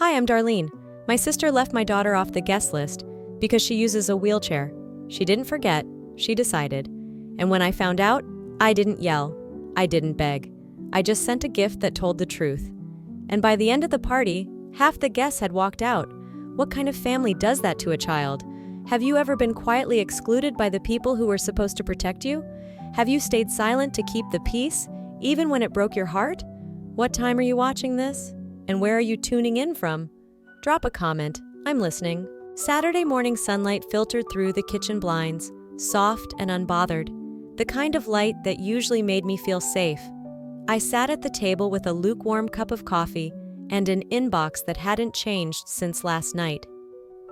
Hi, I'm Darlene. My sister left my daughter off the guest list because she uses a wheelchair. She didn't forget, she decided. And when I found out, I didn't yell. I didn't beg. I just sent a gift that told the truth. And by the end of the party, half the guests had walked out. What kind of family does that to a child? Have you ever been quietly excluded by the people who were supposed to protect you? Have you stayed silent to keep the peace, even when it broke your heart? What time are you watching this? And where are you tuning in from? Drop a comment. I'm listening. Saturday morning sunlight filtered through the kitchen blinds, soft and unbothered, the kind of light that usually made me feel safe. I sat at the table with a lukewarm cup of coffee and an inbox that hadn't changed since last night.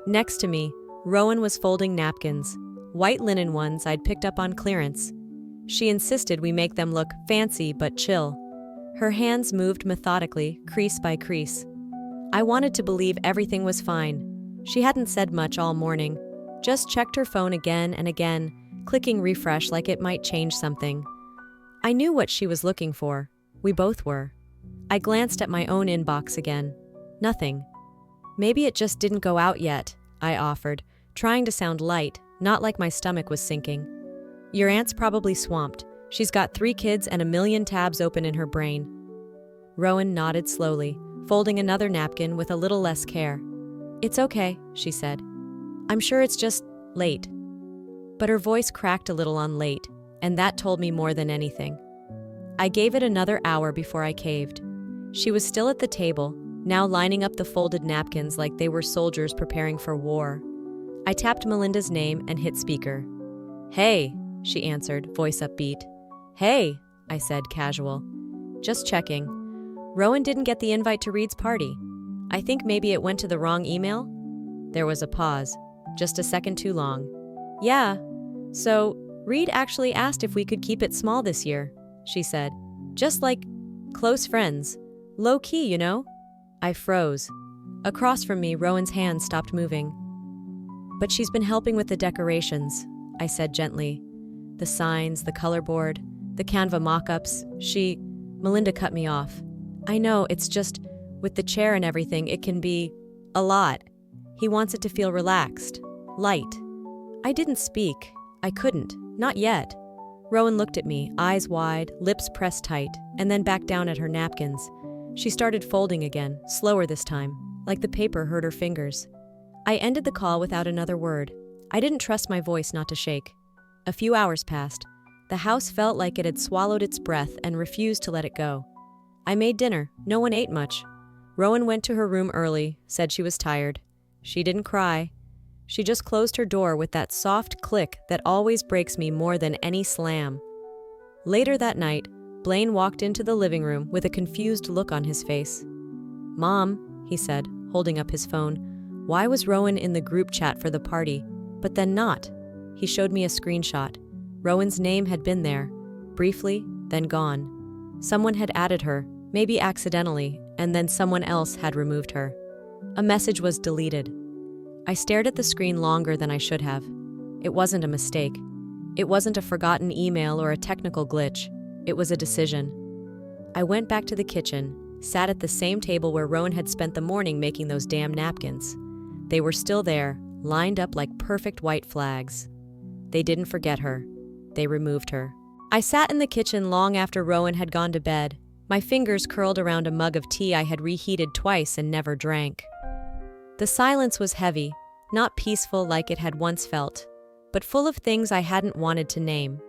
Next to me, Rowan was folding napkins, white linen ones I'd picked up on clearance. She insisted we make them look fancy but chill. Her hands moved methodically, crease by crease. I wanted to believe everything was fine. She hadn't said much all morning, just checked her phone again and again, clicking refresh like it might change something. I knew what she was looking for. We both were. I glanced at my own inbox again. Nothing. Maybe it just didn't go out yet, I offered, trying to sound light, not like my stomach was sinking. Your aunt's probably swamped. She's got 3 kids and a million tabs open in her brain. Rowan nodded slowly, folding another napkin with a little less care. It's okay, she said. I'm sure it's just late. But her voice cracked a little on late, and that told me more than anything. I gave it another hour before I caved. She was still at the table, now lining up the folded napkins like they were soldiers preparing for war. I tapped Melinda's name and hit speaker. Hey, she answered, voice upbeat. Hey, I said, casual. Just checking. Rowan didn't get the invite to Reed's party. I think maybe it went to the wrong email? There was a pause, just a second too long. Yeah, so Reed actually asked if we could keep it small this year, she said. Just like close friends. Low key, you know? I froze. Across from me, Rowan's hand stopped moving. But she's been helping with the decorations, I said gently. The signs, the color board, the Canva mock-ups, Melinda cut me off. I know, it's just, with the chair and everything, it can be a lot. He wants it to feel relaxed, light. I didn't speak. I couldn't, not yet. Rowan looked at me, eyes wide, lips pressed tight, and then back down at her napkins. She started folding again, slower this time, like the paper hurt her fingers. I ended the call without another word. I didn't trust my voice not to shake. A few hours passed. The house felt like it had swallowed its breath and refused to let it go. I made dinner. No one ate much. Rowan went to her room early, said she was tired. She didn't cry. She just closed her door with that soft click that always breaks me more than any slam. Later that night, Blaine walked into the living room with a confused look on his face. Mom, he said, holding up his phone, why was Rowan in the group chat for the party, but then not? He showed me a screenshot. Rowan's name had been there, briefly, then gone. Someone had added her, maybe accidentally, and then someone else had removed her. A message was deleted. I stared at the screen longer than I should have. It wasn't a mistake. It wasn't a forgotten email or a technical glitch. It was a decision. I went back to the kitchen, sat at the same table where Rowan had spent the morning making those damn napkins. They were still there, lined up like perfect white flags. They didn't forget her. They removed her. I sat in the kitchen long after Rowan had gone to bed, my fingers curled around a mug of tea I had reheated twice and never drank. The silence was heavy, not peaceful like it had once felt, but full of things I hadn't wanted to name.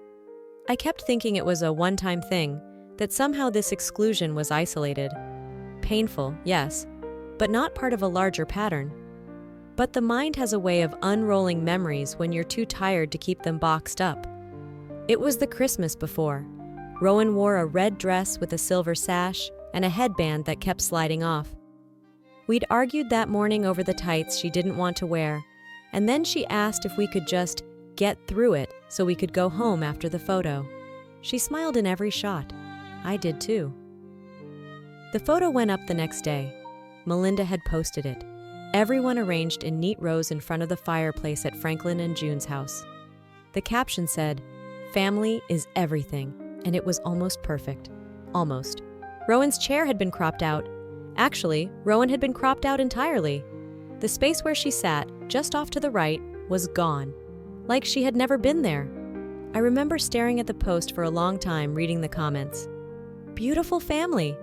I kept thinking it was a one-time thing, that somehow this exclusion was isolated. Painful, yes, but not part of a larger pattern. But the mind has a way of unrolling memories when you're too tired to keep them boxed up. It was the Christmas before. Rowan wore a red dress with a silver sash and a headband that kept sliding off. We'd argued that morning over the tights she didn't want to wear, and then she asked if we could just get through it so we could go home after the photo. She smiled in every shot. I did too. The photo went up the next day. Melinda had posted it. Everyone arranged in neat rows in front of the fireplace at Franklin and June's house. The caption said, "Family is everything," and it was almost perfect. Almost. Rowan's chair had been cropped out, Actually, Rowan had been cropped out entirely. The space where she sat, just off to the right, was gone, like she had never been there. I remember staring at the post for a long time, reading the comments. Beautiful family.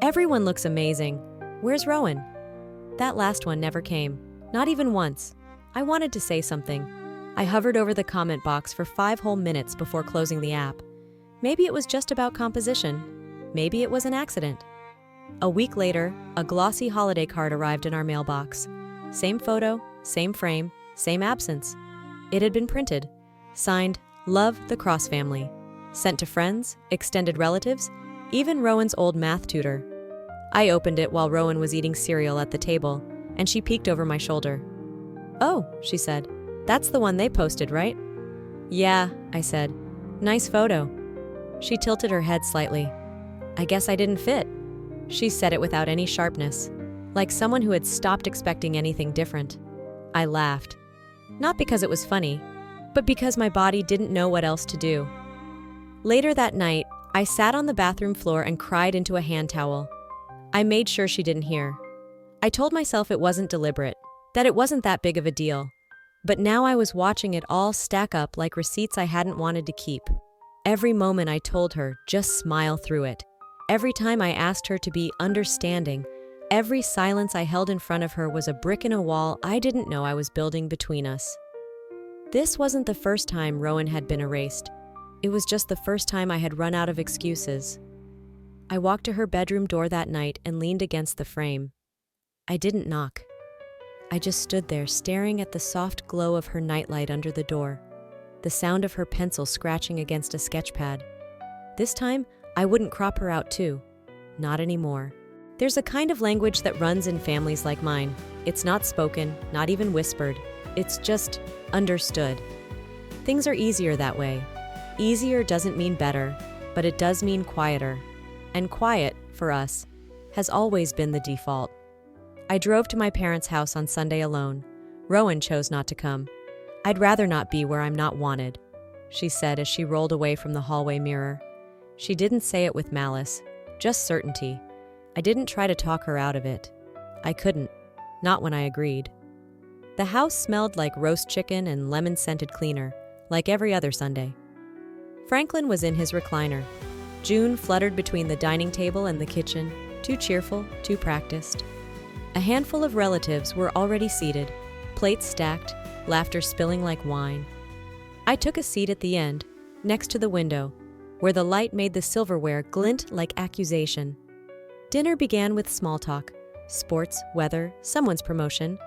Everyone looks amazing. Where's Rowan? That last one never came, not even once. I wanted to say something. I hovered over the comment box for 5 whole minutes before closing the app. Maybe it was just about composition. Maybe it was an accident. A week later, a glossy holiday card arrived in our mailbox. Same photo, same frame, same absence. It had been printed, signed, "Love, the Cross Family." Sent to friends, extended relatives, even Rowan's old math tutor. I opened it while Rowan was eating cereal at the table, and she peeked over my shoulder. "Oh," she said, "that's the one they posted, right?" "Yeah," I said. "Nice photo." She tilted her head slightly. "I guess I didn't fit." She said it without any sharpness, like someone who had stopped expecting anything different. I laughed. Not because it was funny, but because my body didn't know what else to do. Later that night, I sat on the bathroom floor and cried into a hand towel. I made sure she didn't hear. I told myself it wasn't deliberate, that it wasn't that big of a deal. But now I was watching it all stack up like receipts I hadn't wanted to keep. Every moment I told her, just smile through it. Every time I asked her to be understanding, every silence I held in front of her was a brick in a wall I didn't know I was building between us. This wasn't the first time Rowan had been erased. It was just the first time I had run out of excuses. I walked to her bedroom door that night and leaned against the frame. I didn't knock. I just stood there staring at the soft glow of her nightlight under the door, the sound of her pencil scratching against a sketch pad. This time, I wouldn't crop her out too. Not anymore. There's a kind of language that runs in families like mine. It's not spoken, not even whispered. It's just understood. Things are easier that way. Easier doesn't mean better, but it does mean quieter. And quiet, for us, has always been the default. I drove to my parents' house on Sunday alone. Rowan chose not to come. "I'd rather not be where I'm not wanted," she said as she rolled away from the hallway mirror. She didn't say it with malice, just certainty. I didn't try to talk her out of it. I couldn't, not when I agreed. The house smelled like roast chicken and lemon-scented cleaner, like every other Sunday. Franklin was in his recliner. June fluttered between the dining table and the kitchen, too cheerful, too practiced. A handful of relatives were already seated, plates stacked, laughter spilling like wine. I took a seat at the end, next to the window, where the light made the silverware glint like accusation. Dinner began with small talk, sports, weather, someone's promotion.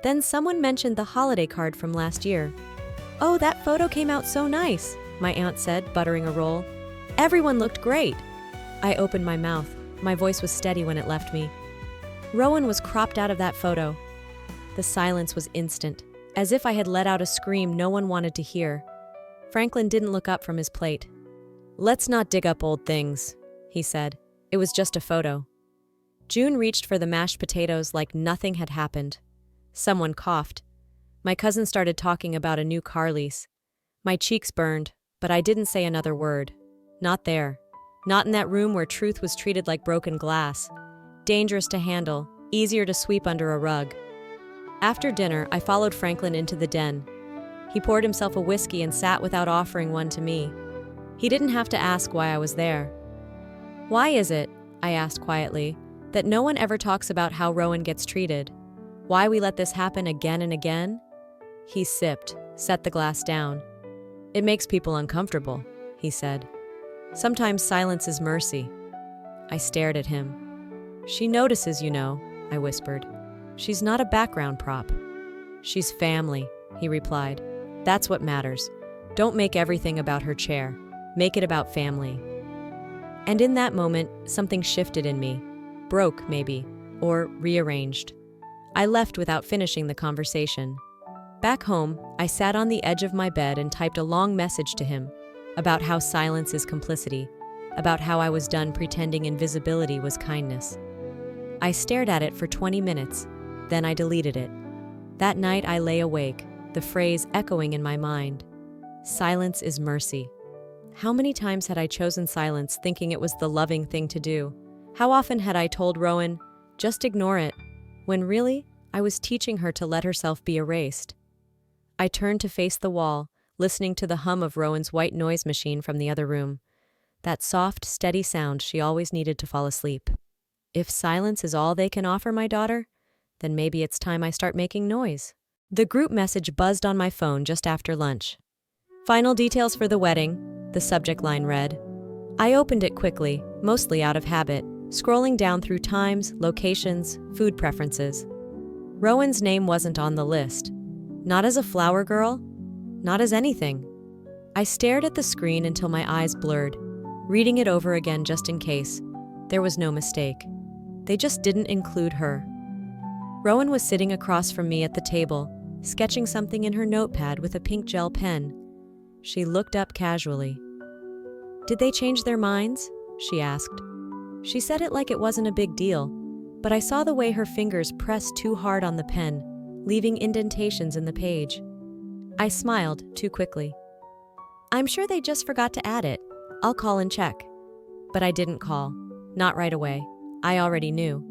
Then someone mentioned the holiday card from last year. "Oh, that photo came out so nice," my aunt said, buttering a roll. "Everyone looked great." I opened my mouth. My voice was steady when it left me. Rowan was cropped out of that photo. The silence was instant, as if I had let out a scream no one wanted to hear. Franklin didn't look up from his plate. "Let's not dig up old things," he said. "It was just a photo." June reached for the mashed potatoes like nothing had happened. Someone coughed. My cousin started talking about a new car lease. My cheeks burned, but I didn't say another word. Not there. Not in that room where truth was treated like broken glass. Dangerous to handle, easier to sweep under a rug. After dinner, I followed Franklin into the den. He poured himself a whiskey and sat without offering one to me. He didn't have to ask why I was there. "Why is it," I asked quietly, "that no one ever talks about how Rowan gets treated? Why we let this happen again and again?" He sipped, set the glass down. "It makes people uncomfortable," he said. "Sometimes silence is mercy." I stared at him. "She notices, you know," I whispered. "She's not a background prop." "She's family," he replied. "That's what matters. Don't make everything about her chair. Make it about family." And in that moment, something shifted in me. Broke, maybe, or rearranged. I left without finishing the conversation. Back home, I sat on the edge of my bed and typed a long message to him about how silence is complicity, about how I was done pretending invisibility was kindness. I stared at it for 20 minutes, then I deleted it. That night I lay awake, the phrase echoing in my mind. Silence is mercy. How many times had I chosen silence thinking it was the loving thing to do? How often had I told Rowan, Just ignore it, when really, I was teaching her to let herself be erased. I turned to face the wall, listening to the hum of Rowan's white noise machine from the other room. That soft, steady sound she always needed to fall asleep. If silence is all they can offer my daughter, then maybe it's time I start making noise. The group message buzzed on my phone just after lunch. Final details for the wedding, the subject line read. I opened it quickly, mostly out of habit, scrolling down through times, locations, food preferences. Rowan's name wasn't on the list. Not as a flower girl, not as anything. I stared at the screen until my eyes blurred, reading it over again just in case. There was no mistake. They just didn't include her. Rowan was sitting across from me at the table, sketching something in her notepad with a pink gel pen. She looked up casually. "Did they change their minds?" she asked. She said it like it wasn't a big deal, but I saw the way her fingers pressed too hard on the pen, leaving indentations in the page. I smiled too quickly. "I'm sure they just forgot to add it. I'll call and check." But I didn't call. Not right away. I already knew.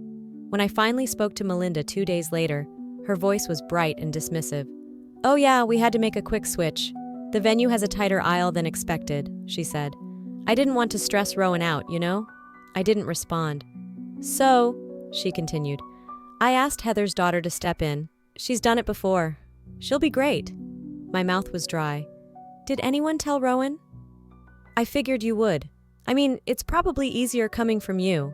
When I finally spoke to Melinda 2 days later, her voice was bright and dismissive. "Oh yeah, we had to make a quick switch. The venue has a tighter aisle than expected," she said. "I didn't want to stress Rowan out, you know?" I didn't respond. "So," she continued, "I asked Heather's daughter to step in. She's done it before. She'll be great." My mouth was dry. "Did anyone tell Rowan?" "I figured you would. I mean, it's probably easier coming from you."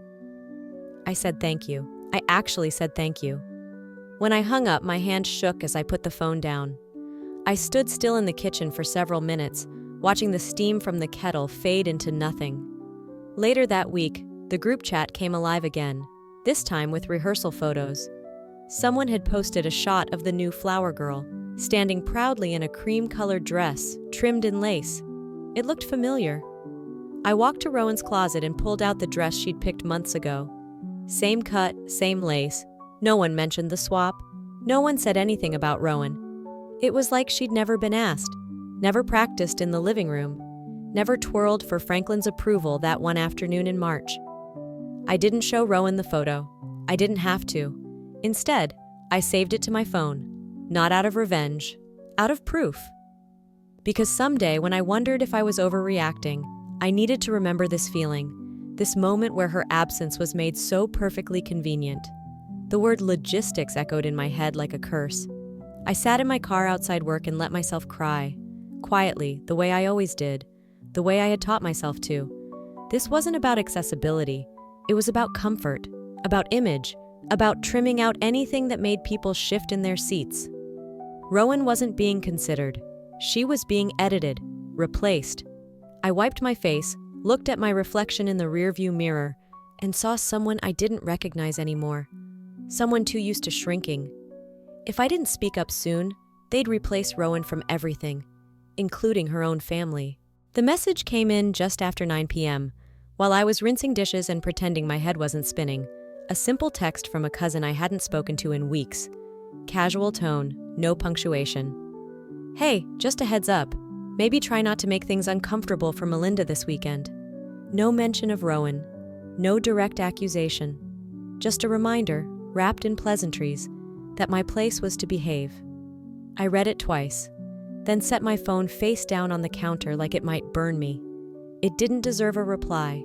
I said thank you. I actually said thank you. When I hung up, my hand shook as I put the phone down. I stood still in the kitchen for several minutes, watching the steam from the kettle fade into nothing. Later that week, the group chat came alive again, this time with rehearsal photos. Someone had posted a shot of the new flower girl, standing proudly in a cream-colored dress, trimmed in lace. It looked familiar. I walked to Rowan's closet and pulled out the dress she'd picked months ago. Same cut, same lace. No one mentioned the swap. No one said anything about Rowan. It was like she'd never been asked, never practiced in the living room, never twirled for Franklin's approval that one afternoon in March. I didn't show Rowan the photo. I didn't have to. Instead, I saved it to my phone, not out of revenge, out of proof. Because someday, when I wondered if I was overreacting, I needed to remember this feeling, this moment where her absence was made so perfectly convenient. The word logistics echoed in my head like a curse. I sat in my car outside work and let myself cry, quietly, the way I always did, the way I had taught myself to. This wasn't about accessibility. It was about comfort, about image, about trimming out anything that made people shift in their seats. Rowan wasn't being considered. She was being edited, replaced. I wiped my face, looked at my reflection in the rearview mirror, and saw someone I didn't recognize anymore. Someone too used to shrinking. If I didn't speak up soon, they'd replace Rowan from everything, including her own family. The message came in just after 9 p.m., while I was rinsing dishes and pretending my head wasn't spinning. A simple text from a cousin I hadn't spoken to in weeks. Casual tone, no punctuation. "Hey, just a heads up. Maybe try not to make things uncomfortable for Melinda this weekend." No mention of Rowan. No direct accusation. Just a reminder, wrapped in pleasantries, that my place was to behave. I read it twice, then set my phone face down on the counter like it might burn me. It didn't deserve a reply.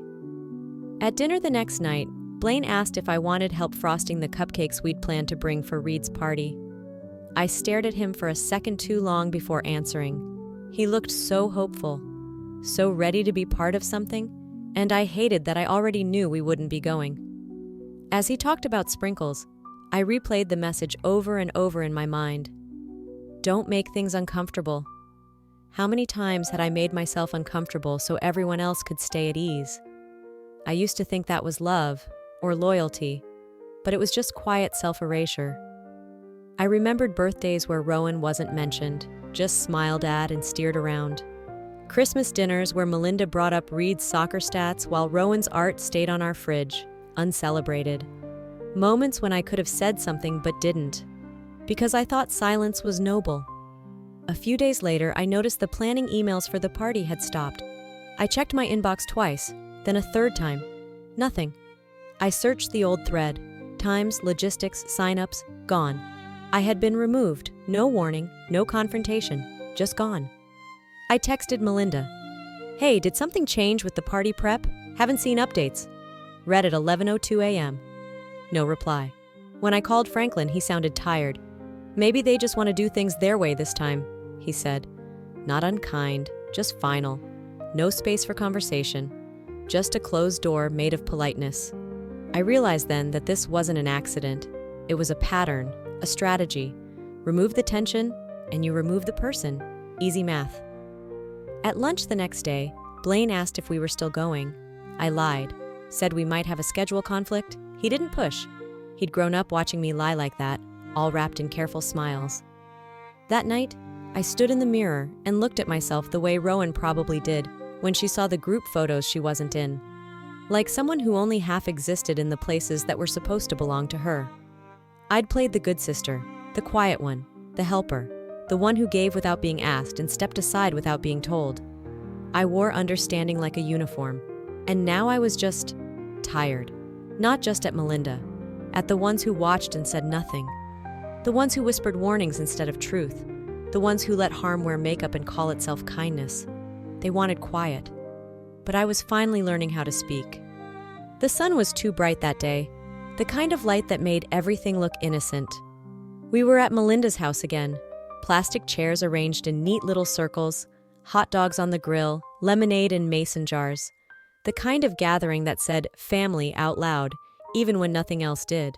At dinner the next night, Blaine asked if I wanted help frosting the cupcakes we'd planned to bring for Reed's party. I stared at him for a second too long before answering. He looked so hopeful, so ready to be part of something, and I hated that I already knew we wouldn't be going. As he talked about sprinkles, I replayed the message over and over in my mind. Don't make things uncomfortable. How many times had I made myself uncomfortable so everyone else could stay at ease? I used to think that was love or loyalty, but it was just quiet self-erasure. I remembered birthdays where Rowan wasn't mentioned, just smiled at and steered around. Christmas dinners where Melinda brought up Reed's soccer stats while Rowan's art stayed on our fridge, uncelebrated. Moments when I could have said something but didn't, because I thought silence was noble. A few days later, I noticed the planning emails for the party had stopped. I checked my inbox twice, then a third time. Nothing. I searched the old thread. Times, logistics, sign-ups, gone. I had been removed, no warning, no confrontation, just gone. I texted Melinda. Hey, did something change with the party prep? Haven't seen updates. Read at 11:02 a.m. No reply. When I called Franklin, he sounded tired. Maybe they just want to do things their way this time, he said. Not unkind, just final. No space for conversation. Just a closed door made of politeness. I realized then that this wasn't an accident. It was a pattern, a strategy. Remove the tension, and you remove the person. Easy math. At lunch the next day, Blaine asked if we were still going. I lied, said we might have a schedule conflict. He didn't push. He'd grown up watching me lie like that, all wrapped in careful smiles. That night, I stood in the mirror and looked at myself the way Rowan probably did when she saw the group photos she wasn't in. Like someone who only half existed in the places that were supposed to belong to her. I'd played the good sister, the quiet one, the helper, the one who gave without being asked and stepped aside without being told. I wore understanding like a uniform, and now I was just tired. Not just at Melinda, at the ones who watched and said nothing. The ones who whispered warnings instead of truth. The ones who let harm wear makeup and call itself kindness. They wanted quiet. But I was finally learning how to speak. The sun was too bright that day, the kind of light that made everything look innocent. We were at Melinda's house again, plastic chairs arranged in neat little circles, hot dogs on the grill, lemonade in mason jars. The kind of gathering that said family out loud, even when nothing else did.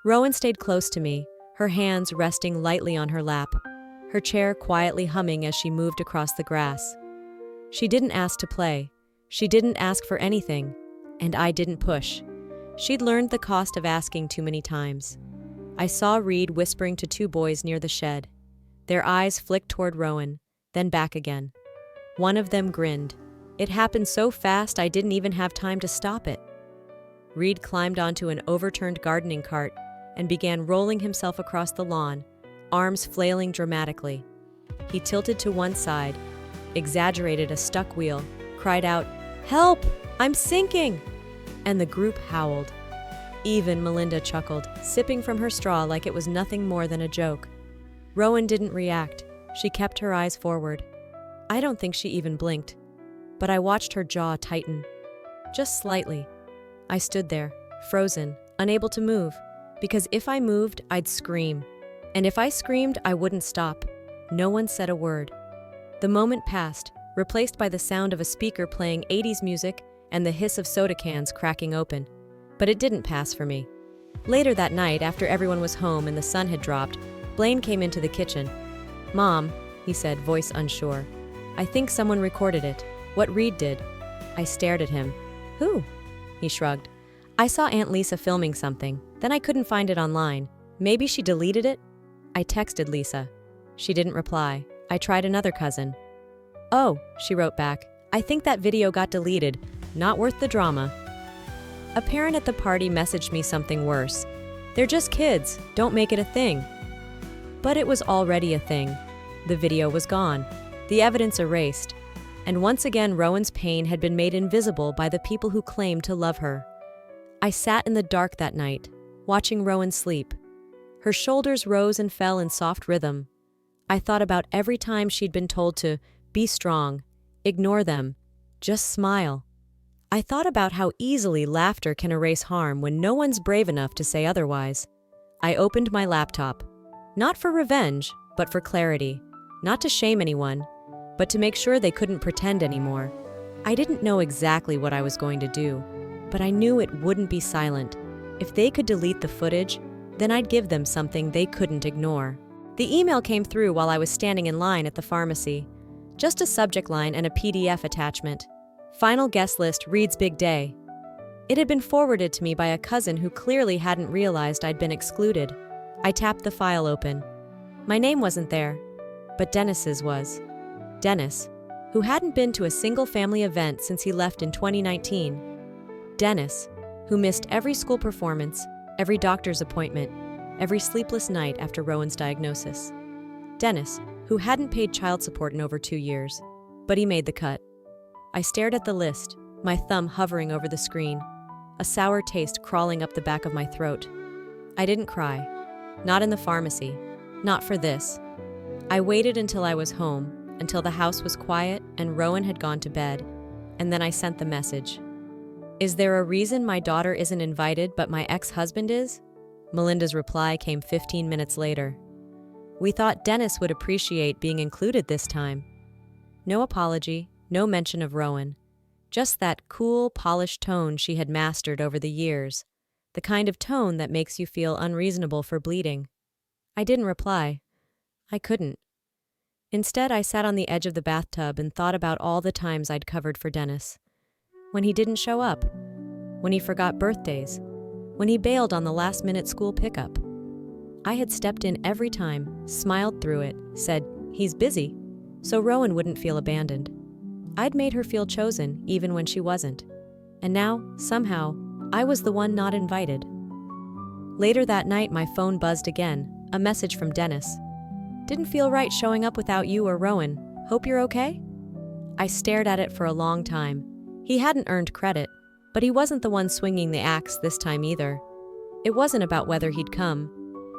Rowan stayed close to me, her hands resting lightly on her lap, her chair quietly humming as she moved across the grass. She didn't ask to play. She didn't ask for anything, and I didn't push. She'd learned the cost of asking too many times. I saw Reed whispering to two boys near the shed. Their eyes flicked toward Rowan, then back again. One of them grinned. It happened so fast I didn't even have time to stop it. Reed climbed onto an overturned gardening cart and began rolling himself across the lawn, arms flailing dramatically. He tilted to one side, exaggerated a stuck wheel, cried out, "Help! I'm sinking!" And the group howled. Even Melinda chuckled, sipping from her straw like it was nothing more than a joke. Rowan didn't react. She kept her eyes forward. I don't think she even blinked, but I watched her jaw tighten. Just slightly. I stood there, frozen, unable to move, because if I moved, I'd scream. And if I screamed, I wouldn't stop. No one said a word. The moment passed, replaced by the sound of a speaker playing 80s music and the hiss of soda cans cracking open. But it didn't pass for me. Later that night, after everyone was home and the sun had dropped, Blaine came into the kitchen. "Mom," he said, voice unsure, "I think someone recorded it. What Reed did." I stared at him. "Who?" He shrugged. "I saw Aunt Lisa filming something. Then I couldn't find it online. Maybe she deleted it?" I texted Lisa. She didn't reply. I tried another cousin. "Oh," she wrote back, "I think that video got deleted. Not worth the drama." A parent at the party messaged me something worse. "They're just kids. Don't make it a thing." But it was already a thing. The video was gone. The evidence erased. And once again, Rowan's pain had been made invisible by the people who claimed to love her. I sat in the dark that night, watching Rowan sleep. Her shoulders rose and fell in soft rhythm. I thought about every time she'd been told to be strong, ignore them, just smile. I thought about how easily laughter can erase harm when no one's brave enough to say otherwise. I opened my laptop, not for revenge, but for clarity, not to shame anyone, but to make sure they couldn't pretend anymore. I didn't know exactly what I was going to do, but I knew it wouldn't be silent. If they could delete the footage, then I'd give them something they couldn't ignore. The email came through while I was standing in line at the pharmacy. Just a subject line and a PDF attachment. Final guest list, Reed's big day. It had been forwarded to me by a cousin who clearly hadn't realized I'd been excluded. I tapped the file open. My name wasn't there, but Dennis's was. Dennis, who hadn't been to a single family event since he left in 2019. Dennis, who missed every school performance, every doctor's appointment, every sleepless night after Rowan's diagnosis. Dennis, who hadn't paid child support in over 2 years, but he made the cut. I stared at the list, my thumb hovering over the screen. a sour taste crawling up the back of my throat. I didn't cry. Not in the pharmacy. Not for this. I waited until I was home, until the house was quiet and Rowan had gone to bed, and then I sent the message. Is there a reason my daughter isn't invited but my ex-husband is? Melinda's reply came 15 minutes later. We thought Dennis would appreciate being included this time. No apology, no mention of Rowan. Just that cool, polished tone she had mastered over the years. The kind of tone that makes you feel unreasonable for bleeding. I didn't reply. I couldn't. Instead, I sat on the edge of the bathtub and thought about all the times I'd covered for Dennis. When he didn't show up. When he forgot birthdays. When he bailed on the last-minute school pickup. I had stepped in every time, smiled through it, said, he's busy, so Rowan wouldn't feel abandoned. I'd made her feel chosen, even when she wasn't. And now, somehow, I was the one not invited. Later that night, my phone buzzed again, a message from Dennis. Didn't feel right showing up without you or Rowan. Hope you're okay? I stared at it for a long time. He hadn't earned credit, but he wasn't the one swinging the axe this time either. It wasn't about whether he'd come.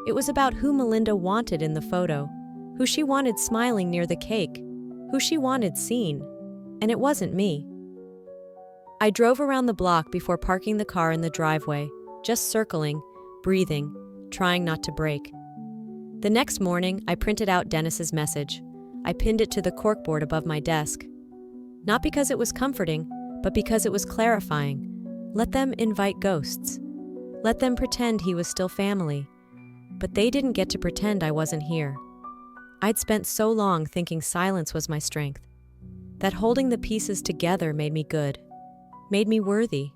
It was about who Melinda wanted in the photo, who she wanted smiling near the cake, who she wanted seen. And it wasn't me. I drove around the block before parking the car in the driveway, just circling, breathing, trying not to break. The next morning, I printed out Dennis's message. I pinned it to the corkboard above my desk. Not because it was comforting, but because it was clarifying. Let them invite ghosts. Let them pretend he was still family. But they didn't get to pretend I wasn't here. I'd spent so long thinking silence was my strength, that holding the pieces together made me good, made me worthy.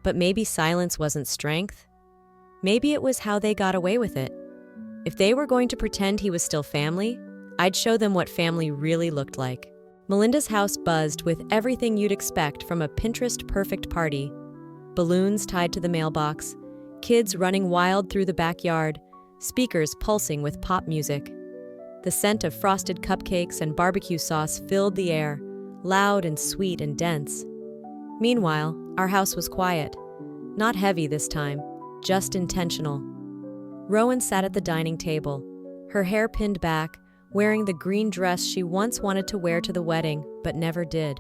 But maybe silence wasn't strength. Maybe it was how they got away with it. If they were going to pretend he was still family, I'd show them what family really looked like. Melinda's house buzzed with everything you'd expect from a Pinterest-perfect party. Balloons tied to the mailbox, kids running wild through the backyard, speakers pulsing with pop music. The scent of frosted cupcakes and barbecue sauce filled the air, loud and sweet and dense. Meanwhile, our house was quiet. Not heavy this time, just intentional. Rowan sat at the dining table, her hair pinned back, wearing the green dress she once wanted to wear to the wedding, but never did.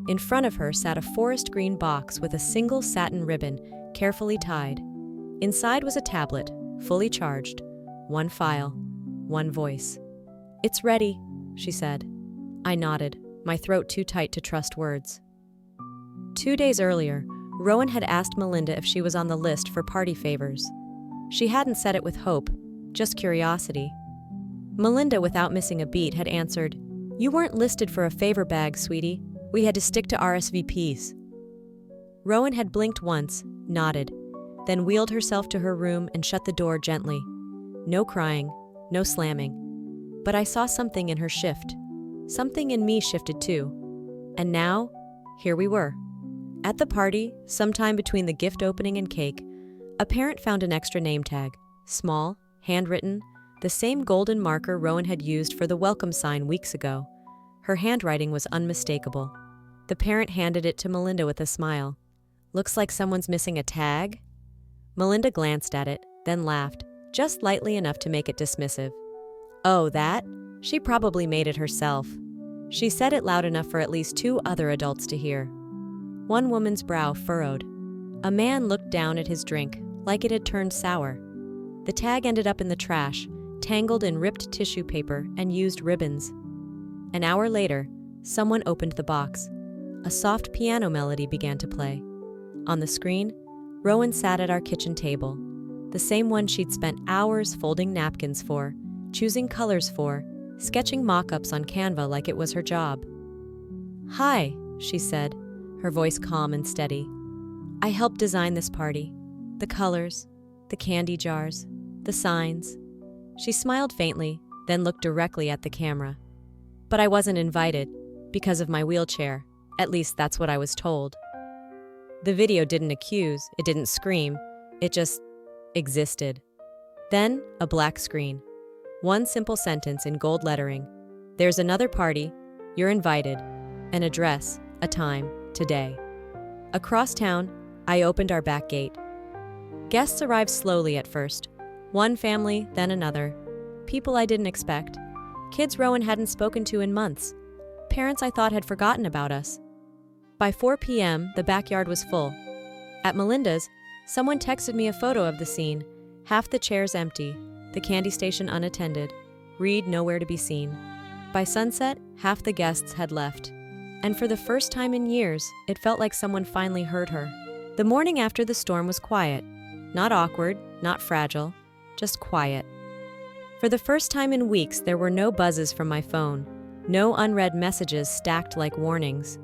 In front of her sat a forest green box with a single satin ribbon, carefully tied. Inside was a tablet, fully charged. One file, one voice. "It's ready," she said. I nodded, my throat too tight to trust words. 2 days earlier, Rowan had asked Melinda if she was on the list for party favors. She hadn't said it with hope, just curiosity. Melinda, without missing a beat, had answered, "You weren't listed for a favor bag, sweetie. We had to stick to RSVPs." Rowan had blinked once, nodded, then wheeled herself to her room and shut the door gently. No crying, no slamming. But I saw something in her shift. Something in me shifted too. And now, here we were. At the party, sometime between the gift opening and cake, a parent found an extra name tag. Small, handwritten, the same golden marker Rowan had used for the welcome sign weeks ago. Her handwriting was unmistakable. The parent handed it to Melinda with a smile. "Looks like someone's missing a tag?" Melinda glanced at it, then laughed, just lightly enough to make it dismissive. "Oh, that? She probably made it herself." She said it loud enough for at least 2 other adults to hear. One woman's brow furrowed. A man looked down at his drink, like it had turned sour. The tag ended up in the trash, tangled in ripped tissue paper and used ribbons. An hour later, someone opened the box. A soft piano melody began to play. On the screen, Rowan sat at our kitchen table, the same one she'd spent hours folding napkins for, choosing colors for, sketching mock-ups on Canva like it was her job. "Hi," she said, her voice calm and steady. "I helped design this party. The colors, the candy jars, the signs." She smiled faintly, then looked directly at the camera. "But I wasn't invited, because of my wheelchair. At least that's what I was told." The video didn't accuse, it didn't scream, it just existed. Then, a black screen. One simple sentence in gold lettering. "There's another party. You're invited. An address, a time, today." Across town, I opened our back gate. Guests arrived slowly at first. One family, then another. People I didn't expect. Kids Rowan hadn't spoken to in months. Parents I thought had forgotten about us. By 4 p.m., the backyard was full. At Melinda's, someone texted me a photo of the scene. Half the chairs empty, the candy station unattended, Reed nowhere to be seen. By sunset, half the guests had left. And for the first time in years, it felt like someone finally heard her. The morning after the storm was quiet. Not awkward, not fragile, just quiet. For the first time in weeks, there were no buzzes from my phone, no unread messages stacked like warnings.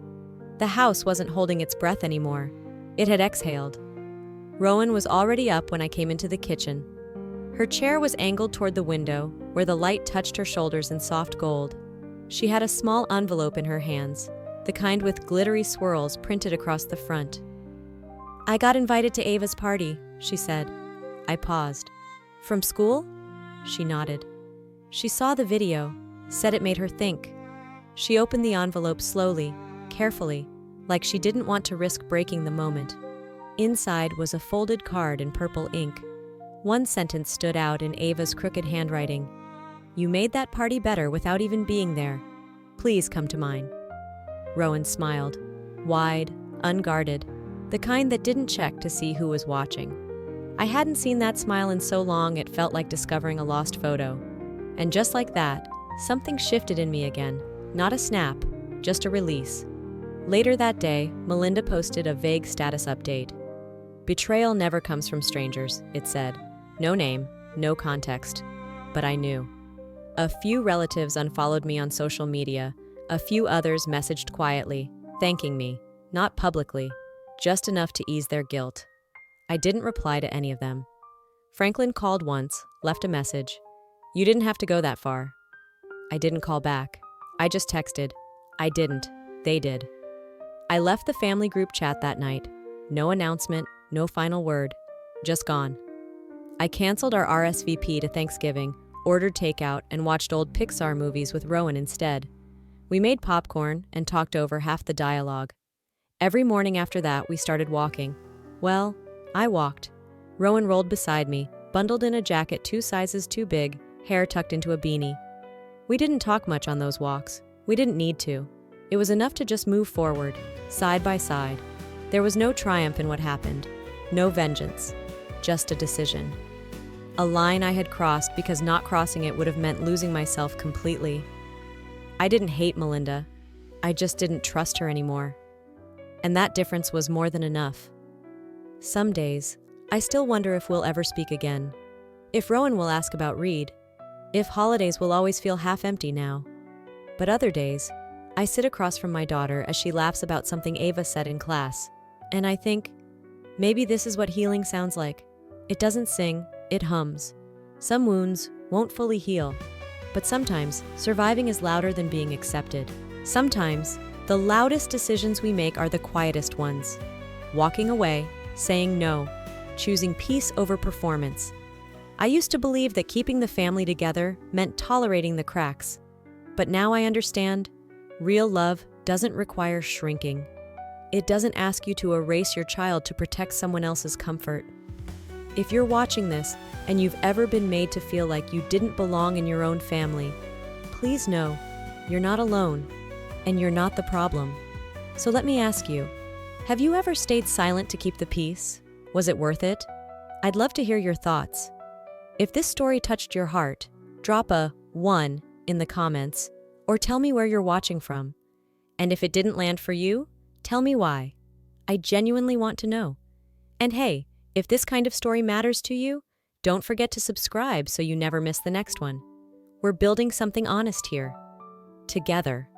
The house wasn't holding its breath anymore. It had exhaled. Rowan was already up when I came into the kitchen. Her chair was angled toward the window, where the light touched her shoulders in soft gold. She had a small envelope in her hands, the kind with glittery swirls printed across the front. "I got invited to Ava's party," she said. I paused. "From school?" She nodded. She saw the video, said it made her think. She opened the envelope slowly, carefully, like she didn't want to risk breaking the moment. Inside was a folded card in purple ink. One sentence stood out in Ava's crooked handwriting. "You made that party better without even being there. Please come to mine." Rowan smiled, wide, unguarded, the kind that didn't check to see who was watching. I hadn't seen that smile in so long it felt like discovering a lost photo. And just like that, something shifted in me again. Not a snap, just a release. Later that day, Melinda posted a vague status update. "Betrayal never comes from strangers," it said. No name, no context. But I knew. A few relatives unfollowed me on social media. A few others messaged quietly, thanking me, not publicly, just enough to ease their guilt. I didn't reply to any of them. Franklin called once, left a message. "You didn't have to go that far." I didn't call back. I just texted. I didn't. They did. I left the family group chat that night. No announcement, no final word. Just gone. I canceled our RSVP to Thanksgiving, ordered takeout, and watched old Pixar movies with Rowan instead. We made popcorn and talked over half the dialogue. Every morning after that, we started walking. Well, I walked. Rowan rolled beside me, bundled in a jacket 2 sizes too big, hair tucked into a beanie. We didn't talk much on those walks. We didn't need to. It was enough to just move forward, side by side. There was no triumph in what happened, no vengeance, just a decision. A line I had crossed because not crossing it would have meant losing myself completely. I didn't hate Melinda. I just didn't trust her anymore. And that difference was more than enough. Some days, I still wonder if we'll ever speak again. If Rowan will ask about Reed. If holidays will always feel half empty now. But other days, I sit across from my daughter as she laughs about something Ava said in class. And I think, maybe this is what healing sounds like. It doesn't sing, it hums. Some wounds won't fully heal. But sometimes, surviving is louder than being accepted. Sometimes, the loudest decisions we make are the quietest ones. Walking away, saying no, choosing peace over performance. I used to believe that keeping the family together meant tolerating the cracks. But now I understand, real love doesn't require shrinking. It doesn't ask you to erase your child to protect someone else's comfort. If you're watching this and you've ever been made to feel like you didn't belong in your own family, please know you're not alone and you're not the problem. So let me ask you, have you ever stayed silent to keep the peace? Was it worth it? I'd love to hear your thoughts. If this story touched your heart, drop a 1 in the comments or tell me where you're watching from. And if it didn't land for you, tell me why. I genuinely want to know. And hey, if this kind of story matters to you, don't forget to subscribe so you never miss the next one. We're building something honest here. Together.